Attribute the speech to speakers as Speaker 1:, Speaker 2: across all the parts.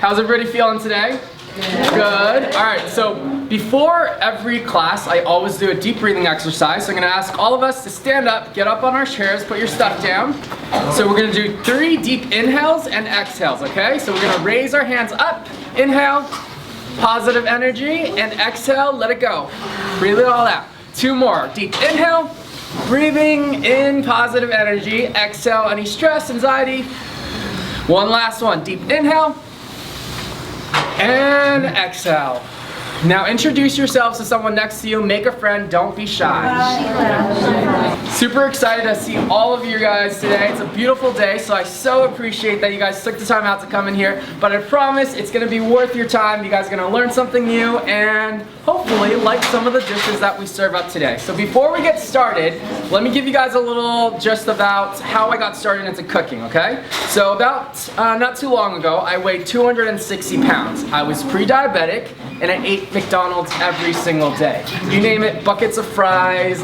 Speaker 1: How's everybody feeling today? Good. All right, so before every class, I always do a deep breathing exercise. So I'm gonna ask all of us to stand up, get up on our chairs, put your stuff down. So we're gonna do 3 deep inhales and exhales, okay? So we're gonna raise our hands up, inhale, positive energy, and exhale, let it go. Breathe it all out. 2 more, deep inhale, breathing in positive energy, exhale any stress, anxiety. 1 last one, deep inhale, and exhale. Now introduce yourselves to someone next to you, make a friend, don't be shy. Super excited to see all of you guys today. It's a beautiful day, so I so appreciate that you guys took the time out to come in here. But I promise it's gonna be worth your time. You guys are gonna learn something new and hopefully like some of the dishes that we serve up today. So before we get started, let me give you guys a little just about how I got started into cooking, okay? So about not too long ago, I weighed 260 pounds. I was pre-diabetic and I ate McDonald's every single day. You name it, buckets of fries,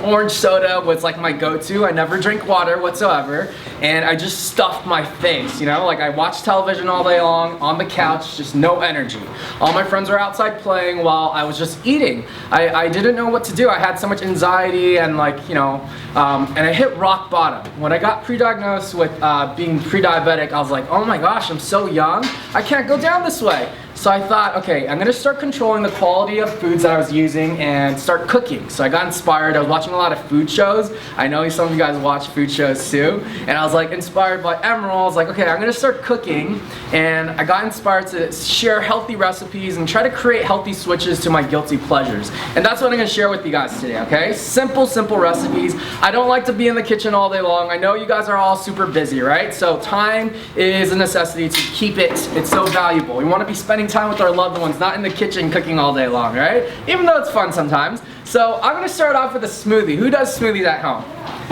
Speaker 1: orange soda was like my go-to. I never drink water whatsoever, and I just stuffed my face, you know? Like I watched television all day long, on the couch, just no energy. All my friends were outside playing while I was just eating. I didn't know what to do. I had so much anxiety and like, you know, and I hit rock bottom. When I got pre-diagnosed with being pre-diabetic, I was like, oh my gosh, I'm so young. I can't go down this way. So I thought, okay, I'm gonna start controlling the quality of foods that I was using and start cooking. So I got inspired. I was watching a lot of food shows. I know some of you guys watch food shows too. And I was like inspired by Emerald. I was like, okay, I'm gonna start cooking. And I got inspired to share healthy recipes and try to create healthy switches to my guilty pleasures. And that's what I'm gonna share with you guys today, okay? Simple recipes. I don't like to be in the kitchen all day long. I know you guys are all super busy, right? So time is a necessity to keep it. It's so valuable. We wanna be spending time with our loved ones, not in the kitchen cooking all day long, right? Even though it's fun sometimes. So I'm gonna start off with a smoothie. Who does smoothies at home?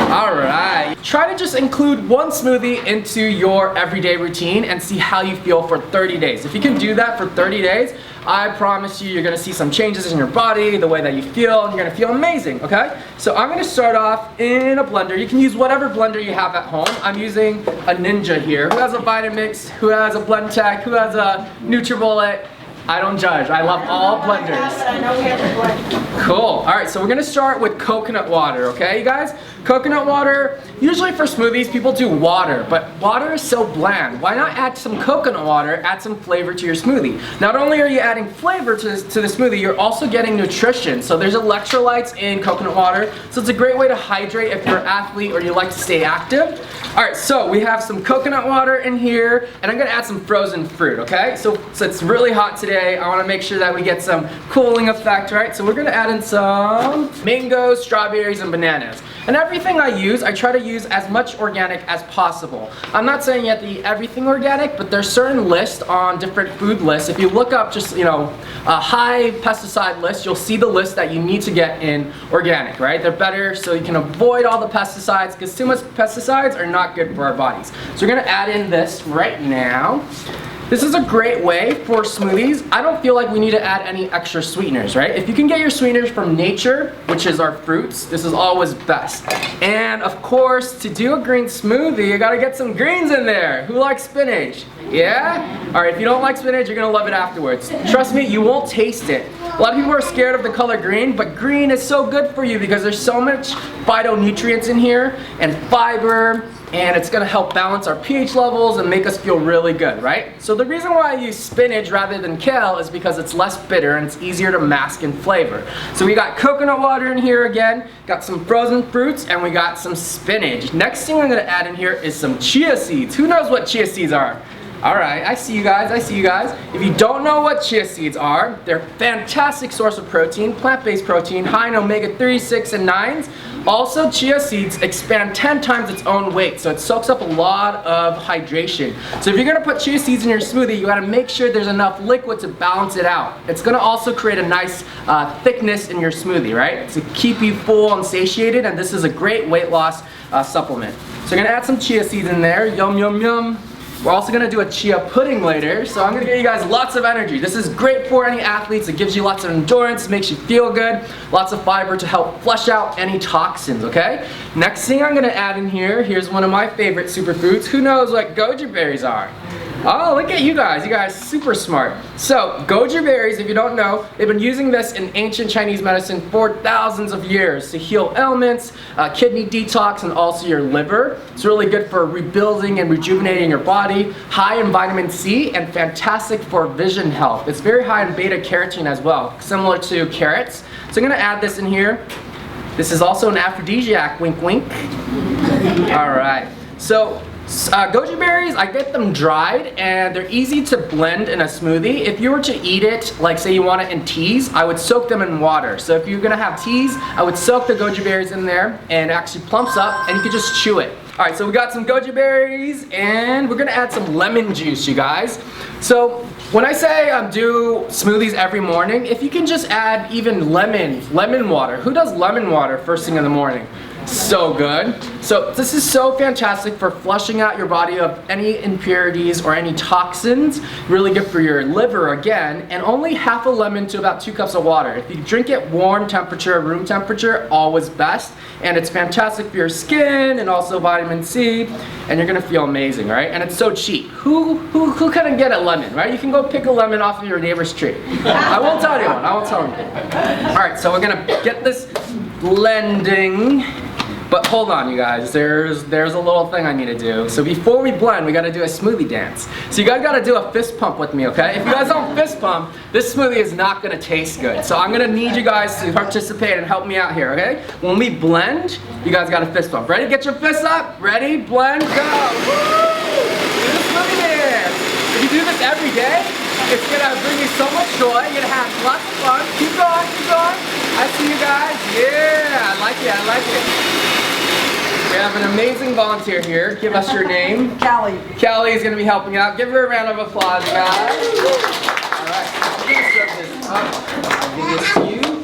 Speaker 1: All right. Try to just include 1 smoothie into your everyday routine and see how you feel for 30 days. If you can do that for 30 days, I promise you, you're gonna see some changes in your body, the way that you feel, and you're gonna feel amazing, okay? So I'm gonna start off in a blender. You can use whatever blender you have at home. I'm using a Ninja here. Who has a Vitamix? Who has a Blendtec? Who has a NutriBullet? I don't judge. I love all blenders. Cool. All right, so we're gonna start with coconut water, okay, you guys? Coconut water, usually for smoothies, people do water, but water is so bland. Why not add some coconut water, add some flavor to your smoothie? Not only are you adding flavor to the smoothie, you're also getting nutrition. So there's electrolytes in coconut water, so it's a great way to hydrate if you're an athlete or you like to stay active. All right, so we have some coconut water in here, and I'm gonna add some frozen fruit, okay? So it's really hot today. I wanna make sure that we get some cooling effect, right? So we're gonna add in some mangoes, strawberries, and bananas. And everything I use, I try to use as much organic as possible. I'm not saying you have to eat everything organic, but there's certain lists on different food lists. If you look up just, you know, a high pesticide list, you'll see the list that you need to get in organic, right? They're better so you can avoid all the pesticides, because too much pesticides are not good for our bodies. So we're gonna add in this right now. This is a great way for smoothies. I don't feel like we need to add any extra sweeteners, right? If you can get your sweeteners from nature, which is our fruits, this is always best. And of course, to do a green smoothie, you gotta get some greens in there. Who likes spinach? Yeah? All right, if you don't like spinach, you're gonna love it afterwards. Trust me, you won't taste it. A lot of people are scared of the color green, but green is so good for you because there's so much phytonutrients in here and fiber, and it's gonna help balance our pH levels and make us feel really good, right? So the reason why I use spinach rather than kale is because it's less bitter and it's easier to mask in flavor. So we got coconut water in here again, got some frozen fruits, and we got some spinach. Next thing I'm gonna add in here is some chia seeds. Who knows what chia seeds are? All right, I see you guys, I see you guys. If you don't know what chia seeds are, they're a fantastic source of protein, plant-based protein, high in omega-3, 6, and 9s. Also, chia seeds expand 10 times its own weight, so it soaks up a lot of hydration. So if you're gonna put chia seeds in your smoothie, you gotta make sure there's enough liquid to balance it out. It's gonna also create a nice thickness in your smoothie, right? To keep you full and satiated, and this is a great weight loss supplement. So I'm gonna add some chia seeds in there, yum, yum, yum. We're also gonna do a chia pudding later, so I'm gonna give you guys lots of energy. This is great for any athletes. It gives you lots of endurance, makes you feel good, lots of fiber to help flush out any toxins, okay? Next thing I'm gonna add in here, here's one of my favorite superfoods. Who knows what goji berries are? Oh, look at you guys super smart. So, goji berries, if you don't know, they've been using this in ancient Chinese medicine for thousands of years to heal ailments, kidney detox, and also your liver. It's really good for rebuilding and rejuvenating your body, high in vitamin C, and fantastic for vision health. It's very high in beta carotene as well, similar to carrots. So I'm gonna add this in here. This is also an aphrodisiac, wink wink. All right, so goji berries, I get them dried and they're easy to blend in a smoothie. If you were to eat it, like say you want it in teas, I would soak them in water. So if you're gonna have teas, I would soak the goji berries in there and it actually plumps up and you can just chew it. All right, so we got some goji berries and we're gonna add some lemon juice, you guys. So when I say do smoothies every morning, if you can just add even lemon water. Who does lemon water first thing in the morning? So good. So this is so fantastic for flushing out your body of any impurities or any toxins. Really good for your liver again, and only half a lemon to about 2 cups of water. If you drink it warm temperature, room temperature, always best. And it's fantastic for your skin and also vitamin C, and you're gonna feel amazing, right? And it's so cheap. Who couldn't get a lemon, right? You can go pick a lemon off of your neighbor's tree. I won't tell anyone, I won't tell anyone. All right, so we're gonna get this blending. But hold on, you guys, there's a little thing I need to do. So before we blend, we gotta do a smoothie dance. So you guys gotta do a fist pump with me, okay? If you guys don't fist pump, this smoothie is not gonna taste good. So I'm gonna need you guys to participate and help me out here, okay? When we blend, you guys gotta fist pump. Ready? Get your fists up. Ready? Blend, go. Woo! Do the smoothie dance. If you do this every day, it's gonna bring you so much joy. You're gonna have lots of fun. Keep going, keep going. I see you guys. Yeah, I like it, I like it. We have an amazing volunteer here. Give us your name.
Speaker 2: Callie.
Speaker 1: Callie is going to be helping out. Give her a round of applause, guys. All right. I'm going to serve this up. I'll give this to you.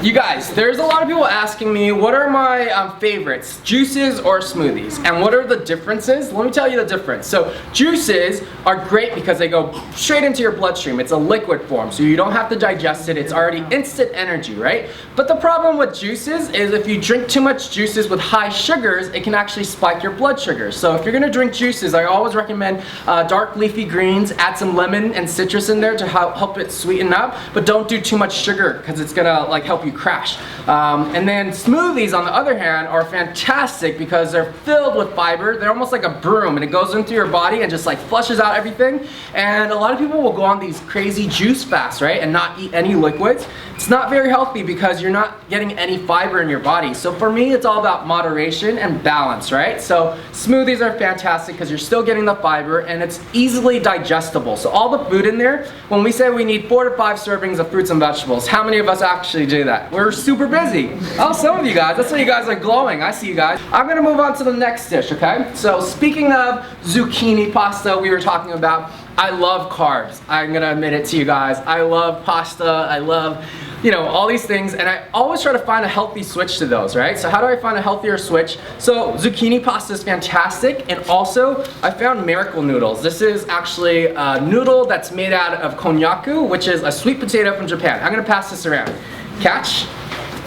Speaker 1: You guys, there's a lot of people asking me, what are my favorites, juices or smoothies? And what are the differences? Let me tell you the difference. So juices are great because they go straight into your bloodstream. It's a liquid form, so you don't have to digest it. It's already instant energy, right? But the problem with juices is if you drink too much juices with high sugars, it can actually spike your blood sugar. So if you're gonna drink juices, I always recommend dark leafy greens, add some lemon and citrus in there to help it sweeten up, but don't do too much sugar because it's gonna like help you crash. And then smoothies on the other hand are fantastic because they're filled with fiber. They're almost like a broom and it goes into your body and just like flushes out everything. And a lot of people will go on these crazy juice fasts, right? And not eat any liquids. It's not very healthy because you're not getting any fiber in your body. So for me, it's all about moderation and balance, right? So smoothies are fantastic because you're still getting the fiber and it's easily digestible. So all the food in there, when we say we need 4 to 5 servings of fruits and vegetables, how many of us actually do that? We're super busy. Oh, some of you guys. That's why you guys are glowing. I see you guys. I'm gonna move on to the next dish, okay? So speaking of zucchini pasta we were talking about, I love carbs. I'm gonna admit it to you guys. I love pasta. I love, you know, all these things, and I always try to find a healthy switch to those, right? So how do I find a healthier switch? So zucchini pasta is fantastic, and also I found miracle noodles. This is actually a noodle that's made out of konnyaku, which is a sweet potato from Japan. I'm gonna pass this around. Catch?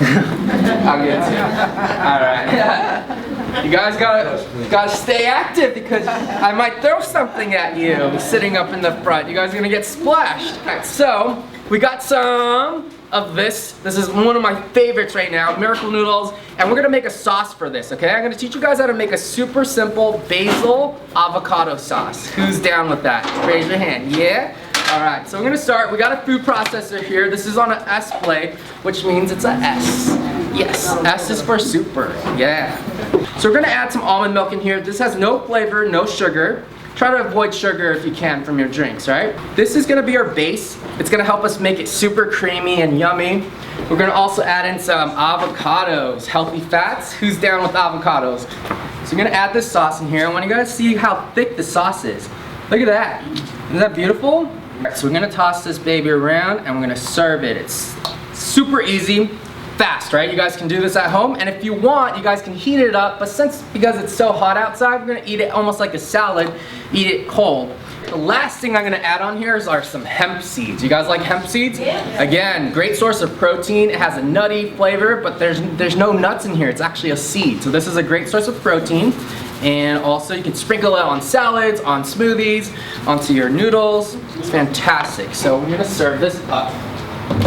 Speaker 1: I'll get it to you. All right. You guys gotta stay active because I might throw something at you sitting up in the front. You guys are gonna get splashed. All right, so we got some of this. This is one of my favorites right now, miracle noodles, and we're gonna make a sauce for this, okay? I'm gonna teach you guys how to make a super simple basil avocado sauce. Who's down with that? Raise your hand. Yeah? All right, so we're gonna start. We got a food processor here. This is on an S plate, which means it's a S. Yes, S is for super. Yeah. So we're gonna add some almond milk in here. This has no flavor, no sugar. Try to avoid sugar if you can from your drinks, right? This is gonna be our base. It's gonna help us make it super creamy and yummy. We're gonna also add in some avocados, healthy fats. Who's down with avocados? So we're gonna add this sauce in here. I want you guys to see how thick the sauce is. Look at that. Isn't that beautiful? All right, so we're gonna toss this baby around and we're gonna serve it. It's super easy, fast, right? You guys can do this at home, and if you want, you guys can heat it up, but because it's so hot outside, we're gonna eat it almost like a salad, eat it cold. The last thing I'm gonna add on here are some hemp seeds. You guys like hemp seeds? Yeah. Again, great source of protein. It has a nutty flavor, but there's no nuts in here. It's actually a seed. So this is a great source of protein. And also you can sprinkle it on salads, on smoothies, onto your noodles. It's fantastic. So we're gonna serve this up.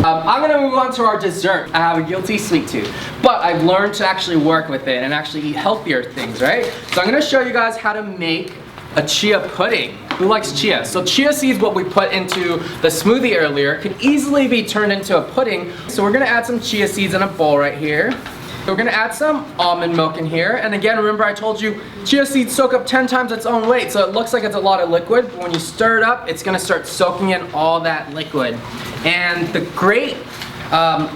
Speaker 1: I'm gonna move on to our dessert. I have a guilty sweet tooth, but I've learned to actually work with it and actually eat healthier things, right? So I'm gonna show you guys how to make a chia pudding. Who likes chia? So chia seeds, what we put into the smoothie earlier, can easily be turned into a pudding. So we're gonna add some chia seeds in a bowl right here. We're gonna add some almond milk in here. And again, remember I told you chia seeds soak up 10 times its own weight. So it looks like it's a lot of liquid, but when you stir it up, it's gonna start soaking in all that liquid. And the great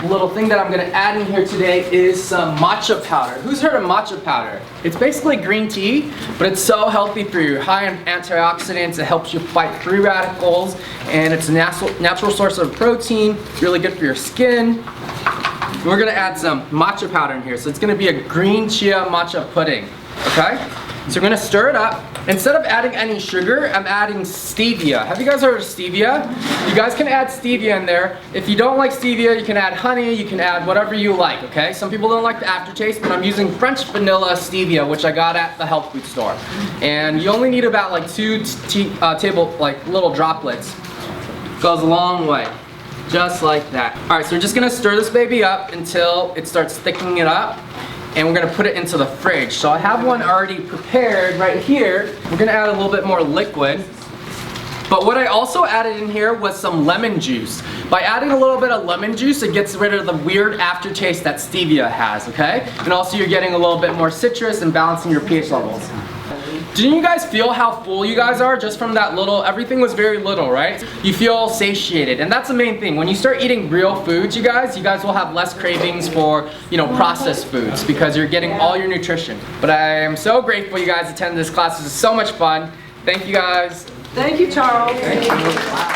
Speaker 1: little thing that I'm gonna add in here today is some matcha powder. Who's heard of matcha powder? It's basically green tea, but it's so healthy for you. High in antioxidants, it helps you fight free radicals, and it's a natural source of protein, really good for your skin. We're gonna add some matcha powder in here. So it's gonna be a green chia matcha pudding, okay? So we're gonna stir it up. Instead of adding any sugar, I'm adding stevia. Have you guys heard of stevia? You guys can add stevia in there. If you don't like stevia, you can add honey, you can add whatever you like, okay? Some people don't like the aftertaste, but I'm using French vanilla stevia, which I got at the health food store. And you only need about like 2 little droplets. Goes a long way. Just like that. All right, so we're just gonna stir this baby up until it starts thickening it up, and we're gonna put it into the fridge. So I have one already prepared right here. We're gonna add a little bit more liquid. But what I also added in here was some lemon juice. By adding a little bit of lemon juice, it gets rid of the weird aftertaste that stevia has, okay? And also you're getting a little bit more citrus and balancing your pH levels. Didn't you guys feel how full you guys are just from that little, everything was very little, right? You feel satiated, and that's the main thing. When you start eating real foods, you guys will have less cravings for, processed foods because you're getting all your nutrition. But I am so grateful you guys attended this class. This is so much fun. Thank you guys.
Speaker 2: Thank you, Charles.
Speaker 1: Thank you.